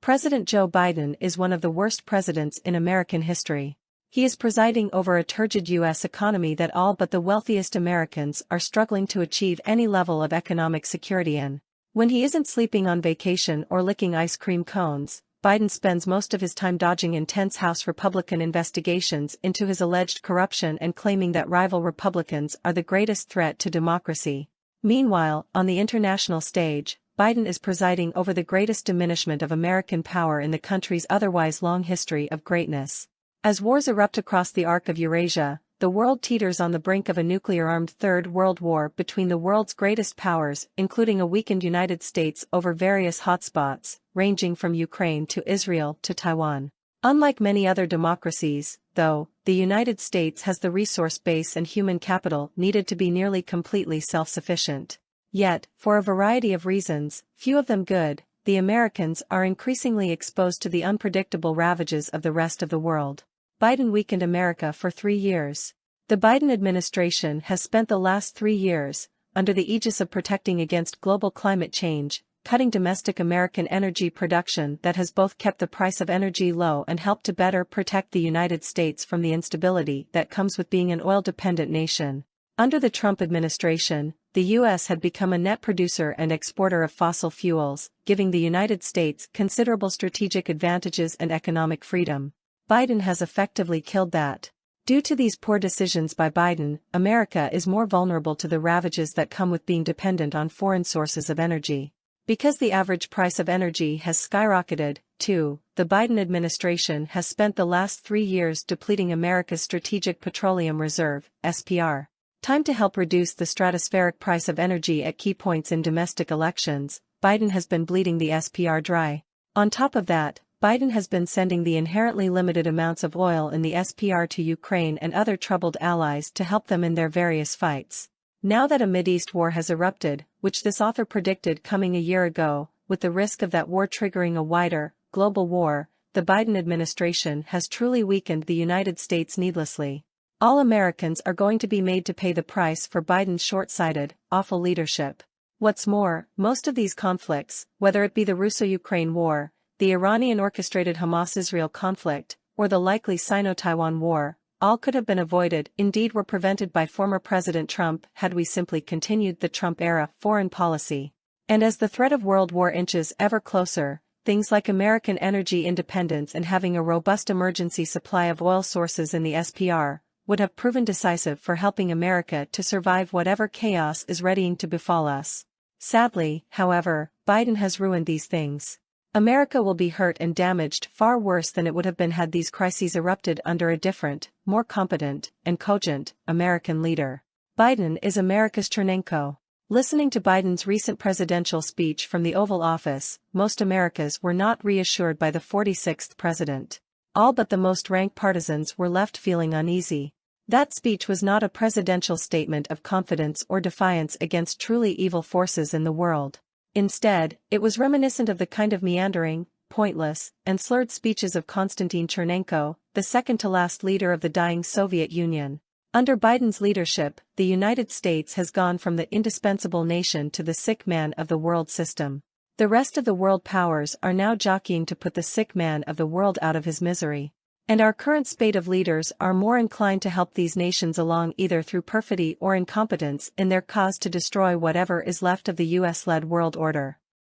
President Joe Biden is one of the worst presidents in American history. He is presiding over a turgid U.S. economy that all but the wealthiest Americans are struggling to achieve any level of economic security in. When he isn't sleeping on vacation or licking ice cream cones, Biden spends most of his time dodging intense House Republican investigations into his alleged corruption and claiming that rival Republicans are the greatest threat to democracy. Meanwhile, on the international stage, Biden is presiding over the greatest diminishment of American power in the country's otherwise long history of greatness. As wars erupt across the arc of Eurasia, the world teeters on the brink of a nuclear-armed Third World War between the world's greatest powers, including a weakened United States over various hotspots, ranging from Ukraine to Israel to Taiwan. Unlike many other democracies, though, the United States has the resource base and human capital needed to be nearly completely self-sufficient. Yet, for a variety of reasons, few of them good, the Americans are increasingly exposed to the unpredictable ravages of the rest of the world. Biden weakened America for 3 years. The Biden administration has spent the last 3 years, under the aegis of protecting against global climate change, cutting domestic American energy production that has both kept the price of energy low and helped to better protect the United States from the instability that comes with being an oil-dependent nation. Under the Trump administration, the U.S. had become a net producer and exporter of fossil fuels, giving the United States considerable strategic advantages and economic freedom. Biden has effectively killed that. Due to these poor decisions by Biden, America is more vulnerable to the ravages that come with being dependent on foreign sources of energy. Because the average price of energy has skyrocketed, too, the Biden administration has spent the last 3 years depleting America's Strategic Petroleum Reserve, SPR. Time to help reduce the stratospheric price of energy at key points in domestic elections, Biden has been bleeding the SPR dry. On top of that, Biden has been sending the inherently limited amounts of oil in the SPR to Ukraine and other troubled allies to help them in their various fights. Now that a Mideast war has erupted, which this author predicted coming a year ago, with the risk of that war triggering a wider, global war, the Biden administration has truly weakened the United States needlessly. All Americans are going to be made to pay the price for Biden's short-sighted, awful leadership. What's more, most of these conflicts, whether it be the Russo-Ukraine war, the Iranian-orchestrated Hamas-Israel conflict, or the likely Sino-Taiwan war, all could have been avoided, indeed were prevented by former President Trump had we simply continued the Trump-era foreign policy. And as the threat of world war inches ever closer, things like American energy independence and having a robust emergency supply of oil sources in the SPR, would have proven decisive for helping America to survive whatever chaos is readying to befall us. Sadly, however, Biden has ruined these things. America will be hurt and damaged far worse than it would have been had these crises erupted under a different, more competent, and cogent, American leader. Biden is America's Chernenko. Listening to Biden's recent presidential speech from the Oval Office, most Americans were not reassured by the 46th president. All but the most rank partisans were left feeling uneasy. That speech was not a presidential statement of confidence or defiance against truly evil forces in the world. Instead, it was reminiscent of the kind of meandering, pointless, and slurred speeches of Konstantin Chernenko, the second-to-last leader of the dying Soviet Union. Under Biden's leadership, the United States has gone from the indispensable nation to the sick man of the world system. The rest of the world powers are now jockeying to put the sick man of the world out of his misery. And our current spate of leaders are more inclined to help these nations along either through perfidy or incompetence in their cause to destroy whatever is left of the US-led world order.